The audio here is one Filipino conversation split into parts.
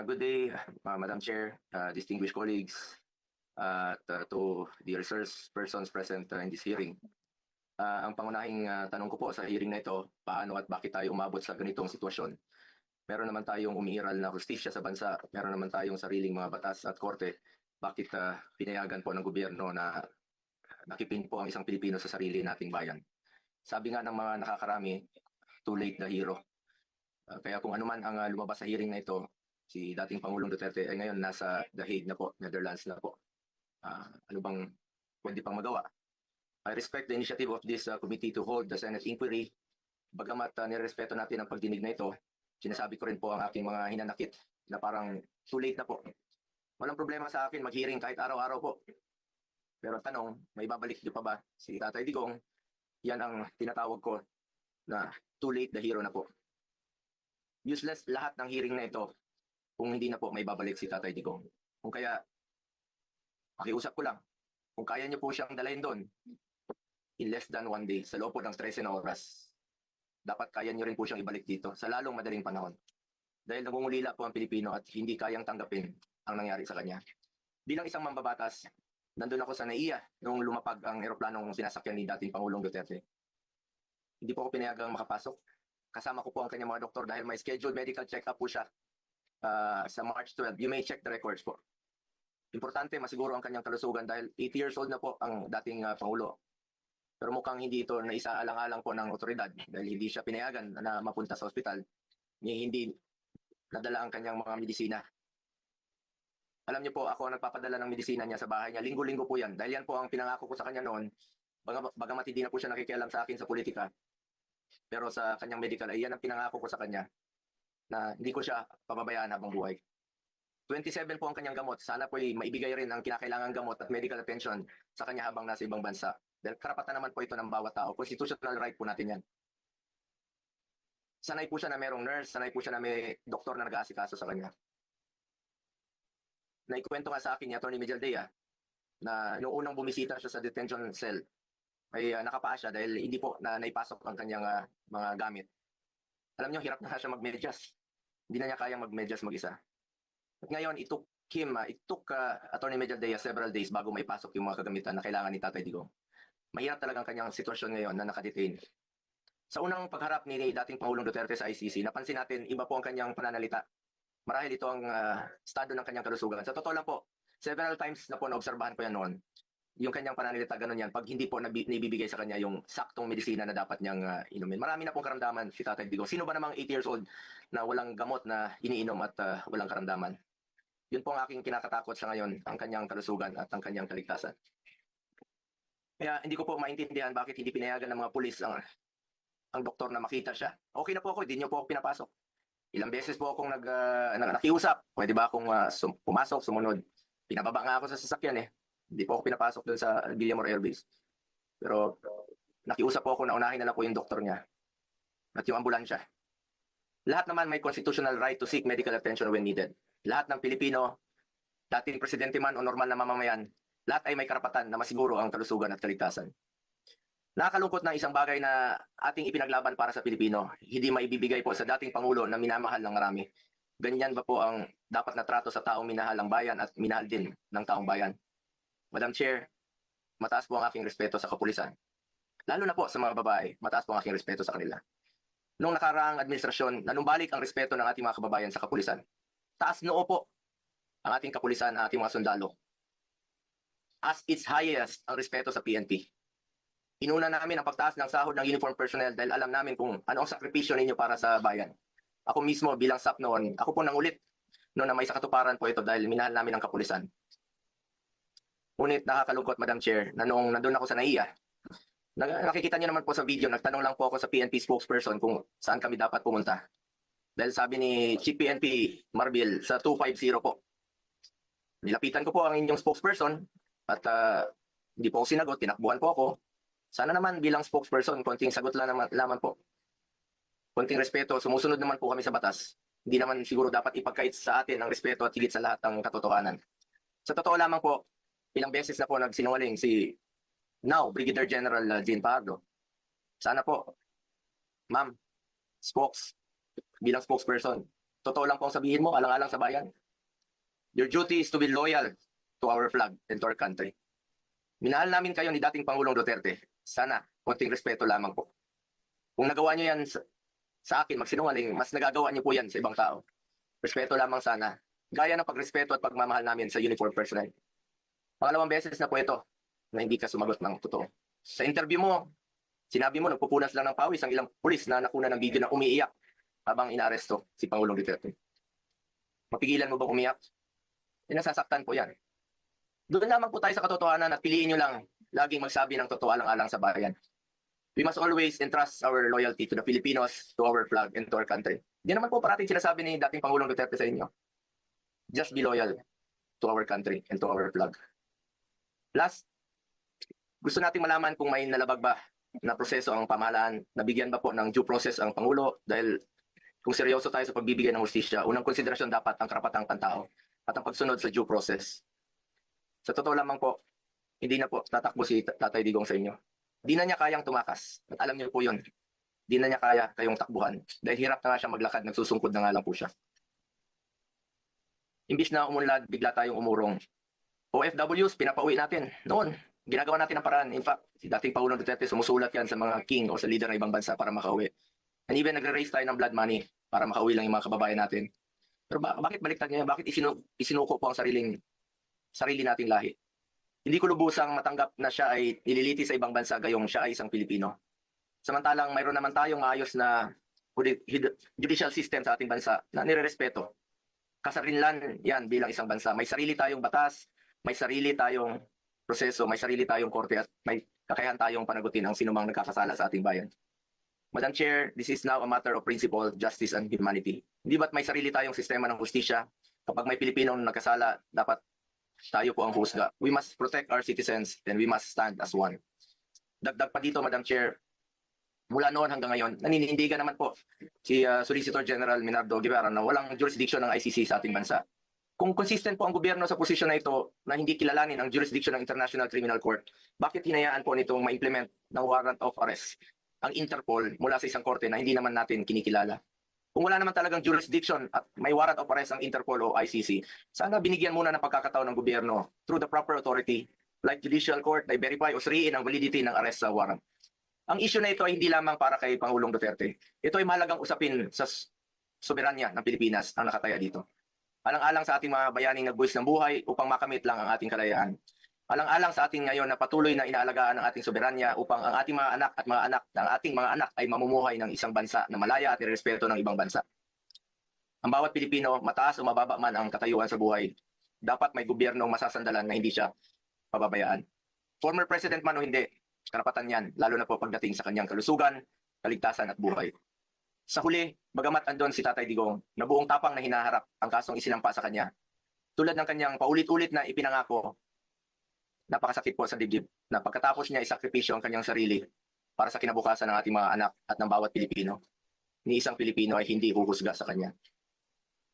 Good day, Madam Chair, distinguished colleagues, to the resource persons present in this hearing. Ang pangunahing tanong ko po sa hearing na ito, paano at bakit tayo umabot sa ganitong sitwasyon? Meron naman tayong umiiral na hustisya sa bansa, meron naman tayong sariling mga batas at korte. Bakit pinayagan po ng gobyerno na nakipin po ang isang Pilipino sa sarili nating bayan? Sabi nga ng mga nakakarami, too late the hero. Kaya kung ano man ang lumabas sa hearing na ito, si dating Pangulong Duterte ay ngayon nasa The Hague na po, Netherlands na po. Ano bang pwede pang magawa? I respect the initiative of this committee to hold the Senate inquiry. Bagamat nirespeto natin ang pagdinig na ito, sinasabi ko rin po ang aking mga hinanakit na parang too late na po. Walang problema sa akin mag-hearing kahit araw-araw po. Pero tanong, may babalik niyo pa ba si Tatay Digong? Yan ang tinatawag ko na too late the hero na po. Useless lahat ng hearing na ito kung hindi na po may babalik si Tatay Digong. Kung kaya, pakiusap ko lang, kung kaya niyo po siyang dalayin doon, in less than 1 day, sa loob po ng 13 na oras, dapat kaya niyo rin po siyang ibalik dito sa lalong madaling panahon. Dahil nangungulila po ang Pilipino at hindi kayang tanggapin ang nangyari sa kanya. Bilang isang mambabatas, nandun ako sa NAIA nung lumapag ang eroplanong sinasakyan ni dating Pangulong Duterte. Hindi po ako pinayagang makapasok. Kasama ko po ang kanyang mga doktor dahil may scheduled medical check-up po siya sa March 12. You may check the records po. Importante, masiguro ang kanyang kalusugan dahil 80 years old na po ang dating Pangulo. Pero mukhang hindi ito na isaalang-alang po ng otoridad dahil hindi siya pinayagan na mapunta sa ospital. Hindi nadala ang kanyang mga medisina. Alam niyo po, ako ang nagpapadala ng medisina niya sa bahay niya. Linggo-linggo po yan. Dahil yan po ang pinangako ko sa kanya noon. Bagamat hindi na po siya nakikialam sa akin sa politika. Pero sa kanyang medical, ay yan ang pinangako ko sa kanya na hindi ko siya pababayaan habang buhay. 27 po ang kanyang gamot. Sana po maibigay rin ang kinakailangang gamot at medical attention sa kanya habang nasa ibang bansa. Dahil karapatan naman po ito ng bawat tao. Constitutional right po natin yan. Sanay po siya na mayroong nurse, sanay po siya na may doktor na nag-aasikaso sa kanya. Naikwento nga sa akin ni Atty. Mejaldea na noong unang bumisita siya sa detention cell, ay nakapaa siya dahil hindi po na naipasok ang kanyang mga gamit. Alam niyo, hirap na siya mag-medyas. Hindi na niya kayang mag-medyas mag-isa. At ngayon, it took Atty. Mejaldea several days bago maipasok yung mga kagamitan na kailangan ni Tatay Digong. Mahirap talagang kanyang sitwasyon ngayon na nakadetain. Sa unang pagharap ni dating Pangulong Duterte sa ICC, napansin natin iba po ang kanyang pananalita. Marahil ito ang estado ng kanyang kalusugan. Sa totoo lang po, several times na po naobserbahan ko yan noon. Yung kanyang pananalita, ganun yan, pag hindi po nabibigay sa kanya yung saktong medisina na dapat niyang inumin. Marami na pong karamdaman si Tatay Digong. Sino ba namang 80 years old na walang gamot na iniinom at walang karamdaman? Yun po ang aking kinakatakot sa ngayon, ang kanyang kalusugan at ang kanyang kaligtasan. Kaya hindi ko po maintindihan bakit hindi pinayagan ng mga pulis ang doktor na makita siya. Okay na po ako, hindi niyo po ako pinapasok. Ilang beses po akong nakiusap. Pwede ba akong pumasok, sumunod? Pinababa nga ako sa sasakyan eh. Hindi po ako pinapasok doon sa Villamor Air Base. Pero nakiusap po ako na unahin na lang po yung doktor niya at yung ambulansya. Lahat naman may constitutional right to seek medical attention when needed. Lahat ng Pilipino, dating presidente man o normal na mamamayan, lahat ay may karapatan na masiguro ang kalusugan at kaligtasan. Nakakalungkot na isang bagay na ating ipinaglaban para sa Pilipino, hindi maibibigay po sa dating Pangulo na minamahal ng marami. Ganyan ba po ang dapat na trato sa taong minahal ng bayan at minahal din ng taong bayan? Madam Chair, mataas po ang aking respeto sa kapulisan. Lalo na po sa mga babae, mataas po ang aking respeto sa kanila. Noong nakaraang administrasyon, nanumbalik ang respeto ng ating mga kababayan sa kapulisan. Taas noo po ang ating kapulisan, ang ating mga sundalo. As its highest ang respeto sa PNP. Inuna namin ang pagtaas ng sahod ng uniform personnel dahil alam namin kung ano ang sakripisyo ninyo para sa bayan. Ako mismo bilang SAP noon, ako po nangulit noon na may sakatuparan po ito dahil minahal namin ang kapulisan. Ngunit nakakalungkot, Madam Chair, na noong nandun ako sa NAIA, nakikita niyo naman po sa video, nagtanong lang po ako sa PNP spokesperson kung saan kami dapat pumunta. Dahil sabi ni Chief PNP Marbil sa 250 po. Nilapitan ko po ang inyong spokesperson at hindi po ako sinagot, tinakbuhan po ako. Sana naman bilang spokesperson, konting sagot lang naman po. Konting respeto, sumusunod naman po kami sa batas. Hindi naman siguro dapat ipagkait sa atin ang respeto at higit sa lahat ng katotohanan. Sa totoo lamang po, ilang beses na po nagsinungaling si now Brigadier General Jean Pardo. Sana po, ma'am, bilang spokesperson, totoo lang po ang sabihin mo, alang-alang sa bayan. Your duty is to be loyal to our flag and to our country. Minahal namin kayo ni dating Pangulong Duterte. Sana, konting respeto lamang po. Kung nagawa niyo yan sa akin, magsinungaling, mas nagagawa niyo po yan sa ibang tao. Respeto lamang sana. Gaya ng pagrespeto at pagmamahal namin sa uniform personnel. Pangalawang beses na po ito na hindi ka sumagot ng totoo. Sa interview mo, sinabi mo nagpupunas lang ng pawis ang ilang pulis na nakuna ng video na umiiyak habang inaaresto si Pangulong Duterte. Mapigilan mo bang umiyak? Nasasaktan po yan. Doon lamang po tayo sa katotohanan at piliin nyo lang laging magsabi ng totoo alang-alang sa bayan. We must always entrust our loyalty to the Filipinos, to our flag, and to our country. Di naman po parating sinasabi ni dating Pangulong Duterte sa inyo. Just be loyal to our country and to our flag. Last, gusto nating malaman kung may nalabag ba na proseso ang pamahalaan, nabigyan ba po ng due process ang Pangulo dahil kung seryoso tayo sa pagbibigay ng hustisya, unang konsiderasyon dapat ang karapatang pantao at ang pagsunod sa due process. Sa totoo lamang po, hindi na po tatakbo si Tatay Digong sa inyo. Di na niya kayang tumakas. At alam niyo po yun. Di na niya kaya kayong takbuhan. Dahil hirap na nga siya maglakad, nagsusungkod na nga lang po siya. Imbis na umunlad, bigla tayong umurong. OFWs, pinapauwi natin. Noon, ginagawa natin ang paraan. In fact, si dating Pangulong Duterte sumusulat yan sa mga king o sa leader ng ibang bansa para makauwi. And even nagre-raise tayo ng blood money para makauwi lang yung mga kababayan natin. Pero bakit baliktad niya? Bakit isinuko po ang sarili nating lahi? Hindi ko lubusang matanggap na siya ay nililiti sa ibang bansa gayong siya ay isang Pilipino. Samantalang mayroon naman tayong maayos na judicial system sa ating bansa na nirerespeto. Kasarinlan yan bilang isang bansa. May sarili tayong batas, may sarili tayong proseso, may sarili tayong korte at may kakayahan tayong panagutin ang sinumang nagkakasala sa ating bayan. Madam Chair, this is now a matter of principle, justice, and humanity. Hindi ba't may sarili tayong sistema ng hustisya? Kapag may Pilipinong nagkasala, dapat tayo po ang husga. We must protect our citizens and we must stand as one. Dagdag pa dito, Madam Chair, mula noon hanggang ngayon, naninindigan naman po si Solicitor General Minardo Guevara na walang jurisdiction ng ICC sa ating bansa. Kung consistent po ang gobyerno sa posisyon na ito na hindi kilalanin ang jurisdiction ng International Criminal Court, bakit hinayaan po nitong ma-implement ng warrant of arrest ang Interpol mula sa isang korte na hindi naman natin kinikilala? Kung wala naman talagang jurisdiction at may warrant of arrest ang Interpol o ICC, sana binigyan muna ng pagkakataon ng gobyerno through the proper authority like judicial court na i-verify o suriin ang validity ng arrest sa warrant. Ang issue na ito ay hindi lamang para kay Pangulong Duterte. Ito ay mahalagang usapin sa soberanya ng Pilipinas ang nakataya dito. Alang-alang sa ating mga bayaning nagbuwis ng buhay upang makamit lang ang ating kalayaan. Alang-alang sa ating ngayon na patuloy na inaalagaan ang ating soberanya upang ang ating mga anak at mga anak ng ating mga anak ay mamumuhay ng isang bansa na malaya at irespeto ng ibang bansa. Ang bawat Pilipino, mataas o mababa man ang katayuan sa buhay, dapat may gobyernong masasandalan na hindi siya pababayaan. Former president man o hindi, karapatan yan, lalo na po pagdating sa kanyang kalusugan, kaligtasan at buhay. Sa huli, bagamat andon si Tatay Digong, na buong tapang na hinaharap ang kasong isinampa sa kanya, tulad ng kanyang paulit-ulit na ipinangako, napakasakit po sa dibdib na pagkatapos niya isakripisyo ang kanyang sarili para sa kinabukasan ng ating mga anak at ng bawat Pilipino, ni isang Pilipino ay hindi huhusga sa kanya.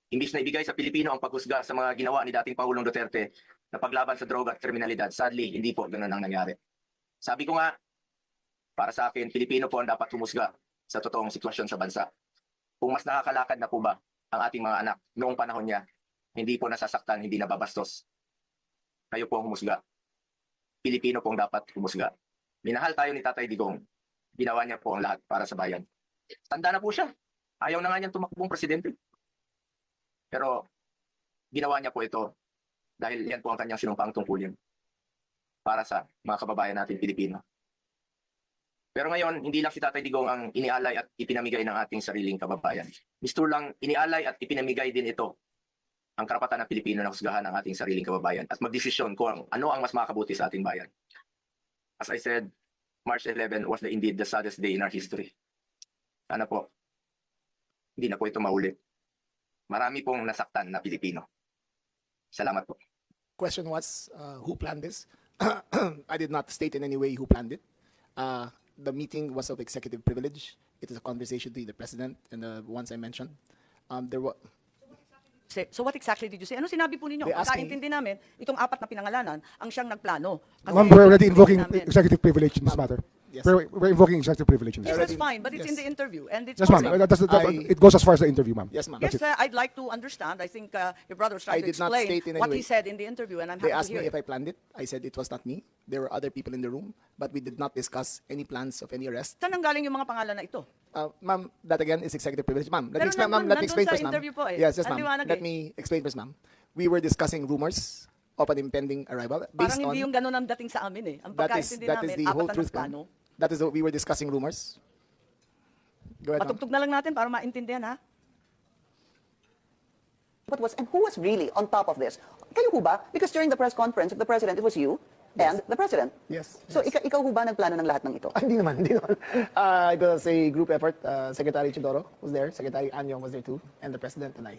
Imbis na ibigay sa Pilipino ang paghusga sa mga ginawa ni dating Pangulong Duterte na paglaban sa droga at kriminalidad, sadly, hindi po ganun ang nangyari. Sabi ko nga, para sa akin, Pilipino po ang dapat humusga sa totoong sitwasyon sa bansa. Kung mas nakakalakad na po ba ang ating mga anak noong panahon niya, hindi po nasasaktan, hindi nababastos. Kayo po ang humusga. Pilipino pong dapat humusga. Minahal tayo ni Tatay Digong. Ginawa niya po ang lahat para sa bayan. Tanda na po siya. Ayaw na nga niyang tumakbong presidente. Pero ginawa niya po ito dahil yan po ang kanyang sinumpaang tungkulin para sa mga kababayan natin Pilipino. Pero ngayon, hindi lang si Tatay Digong ang inialay at ipinamigay ng ating sariling kababayan. Misto lang inialay at ipinamigay din ito ang karapatan ng Pilipino na husgahan ang ating sariling kababayan at magdesisyon kung ano ang mas makabuti sa ating bayan. As I said, March 11 was indeed the saddest day in our history. Sana po, hindi na po ito maulit. Marami pong nasaktan na Pilipino. Salamat po. Question was, who planned this? I did not state in any way who planned it. The meeting was of executive privilege. It is a conversation between the president and the ones I mentioned. There was. So what exactly did you say? Ano sinabi po ninyo? They asked me- Pagkaintindi namin, itong apat na pinangalanan, ang siyang nagplano. Kasi Ma'am, we're already invoking namin. executive privilege in this matter. Yes. We're invoking executive privilege in Yes, this. that's fine, but it's in Yes. the interview, and it's Yes, ma'am. public. It goes as far as the interview, ma'am. Yes, ma'am. Yes, I'd like to understand. I think your brother was trying I to did not explain state in any what way. he said in the interview, and I'm They happy asked to me hear if it. I planned it. I said it was not me. There were other people in the room, but we did not discuss any plans of any arrest. Saan ang galing yung mga pangalan na ito? Ma'am, that again is executive privilege. Ma'am, Pero nandun let me explain sa first, ma'am. interview po eh. Yes, yes, Ang ma'am. liwanag Let eh. me explain first, ma'am. We were discussing rumors of an impending arrival Parang based on hindi yung ganun ang dating sa amin eh. Ang that pagkaintindi is namin, the whole apatan ng truth, plano. ma'am. That is we were discussing rumors. Go ahead, ma'am. Patugtog na lang natin para maintindihan ha. What was and who was really on top of this? Kayo ho ba? Because during the press conference of the president, it was you and the president. Yes. So ikaw ho ba nagplano ng lahat ng ito? Hindi naman, hindi naman. It was a group effort. Secretary Chidoro was there, Secretary Anyong was there too, and the President and I.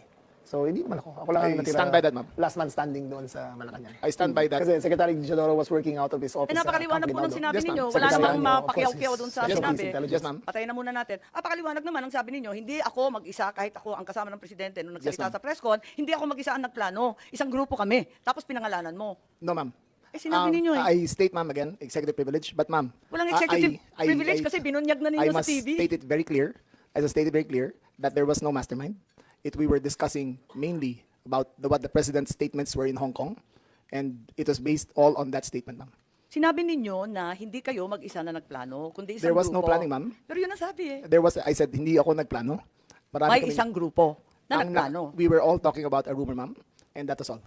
So hindi naman ako. Ako lang ang I natira. stand by that, ma'am. Last man standing doon sa Malacanang. I stand by that. Kasi Secretary Chidoro was working out of his office. Eh, napakaliwanag po nung Camp sinabi Yes, ma'am. ninyo. Wala Secretary namang Ano, of course, mapakiyaw-kiyaw is dun sa Yes, ma'am. sinabi. Intelligence. Yes, ma'am. Patayin na muna natin. Napakaliwanag naman ang sabi ninyo, hindi ako mag-isa kahit ako ang kasama ng presidente nung nagsalita ma'am. sa press con, hindi ako mag-isa ang nagplano. Isang grupo kami. Tapos pinangalanan mo. No, ma'am. Eh, sinabi ninyo eh. I state, ma'am, again, executive privilege. But, ma'am, Walang executive privilege kasi binunyag na ninyo I sa must TV. state it very clear, as I stated very clear, that there was no mastermind. We were discussing mainly about what the president's statements were in Hong Kong, and it was based all on that statement, ma'am. Sinabi ninyo na hindi kayo mag-isa na nagplano, kundi isang There was no grupo. planning, ma'am. Pero yun ang sabi eh. I said, hindi ako nagplano. Marami May kaming- isang grupo na ang nagplano. We were all talking about a rumor, ma'am, and that was all.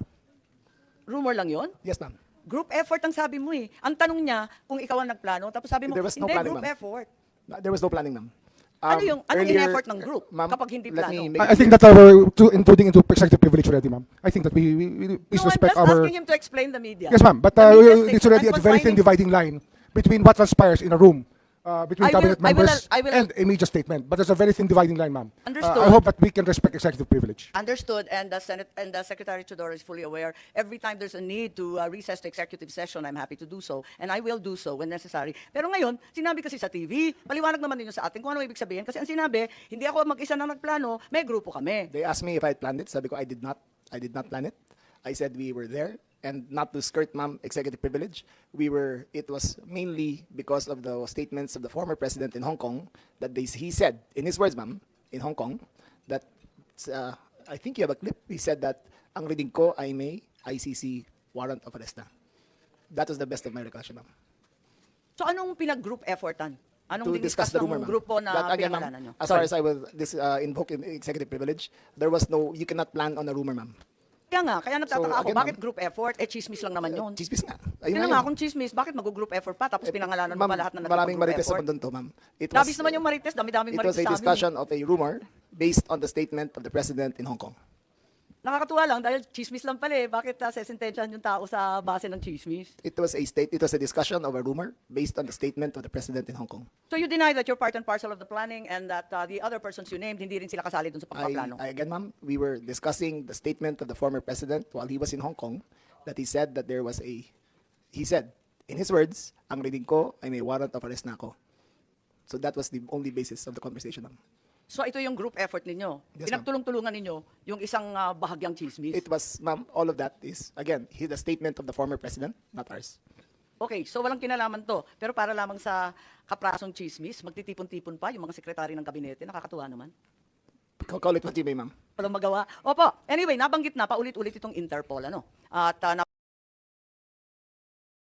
Rumor lang yon. Yes, ma'am. Group effort ang sabi mo eh. Ang tanong niya kung ikaw ang nagplano, tapos sabi mo, There was no hindi, planning, group ma'am. effort. There was no planning, ma'am. Anong Earlier, in-effort ng group ma'am, kapag hindi let plano? me make I think that we're intruding into executive privilege already, ma'am. I think that we please No, I'm respect just our. asking him to explain the media. Yes, ma'am. But The media it's station, already I'm a very thin confining- dividing line between what transpires in a room between I will- cabinet members I will- and a media statement. But there's a very thin dividing line, ma'am. Understood. I hope that we can respect executive privilege. Understood, and the Senate and the Secretary Chodoro is fully aware. Every time there's a need to recess the executive session, I'm happy to do so, and I will do so when necessary. Pero ngayon, sinabi kasi sa TV, paliwanag naman ninyo sa atin kung ano ibig sabihin. Kasi ang sinabi, hindi ako mag-isa na nagplano, may grupo kami. They asked me if I had planned it. Sabi ko, I did not plan it. I said we were there, and not to skirt, ma'am, executive privilege. It was mainly because of the statements of the former president in Hong Kong that he said, in his words, ma'am, in Hong Kong, that, I think you have a clip, he said that, ang reading ko ay may ICC warrant of arrest na. That was the best of my recollection, ma'am. So anong pinag-group effortan? Anong To discuss the rumor, ng ma'am. grupo na That, again, ma'am, pinangalanan nyo? as far as I will invoke in executive privilege, there was no, you cannot plan on a rumor, ma'am. Kaya nagtataka So, ako, again, bakit ma'am, group effort? Eh, chismis lang naman yun. Chismis nga. Yun Ayun na nga nga, yun. kung chismis, bakit mag-group effort pa? Tapos pinangalanan mo pa lahat na Maraming nagpa-group marites sa effort? bundon to, ma'am. Labis naman yung marites, dami-daming It was marites a sa amin. discussion of a rumor based on the statement of the president in Hong Kong. Nakakatuwa lang dahil chismis lang pala eh. Bakit sesentensyahan yung tao sa base ng chismis? It was a discussion of a rumor based on the statement of the president in Hong Kong. So you deny that you're part and parcel of the planning and that the other persons you named, hindi rin sila kasali dun sa pagpaplano? Again, ma'am, we were discussing the statement of the former president while he was in Hong Kong that he said that he said, in his words, ang reading ko ay may warrant of arrest na ako. So that was the only basis of the conversation, ma'am. So ito yung group effort ninyo. Yes, ma'am. Pinagtulong-tulungan ninyo yung isang bahagyang chismis. It was, ma'am, all of that is, again, the statement of the former president, not ours. Okay, so walang kinalaman to. Pero para lamang sa kaprasong chismis, magtitipon-tipon pa yung mga sekretary ng kabinete. Nakakatuwa naman. Call it what you may, ma'am. Walang magawa. Opo, anyway, nabanggit na paulit-ulit itong Interpol. Ano? At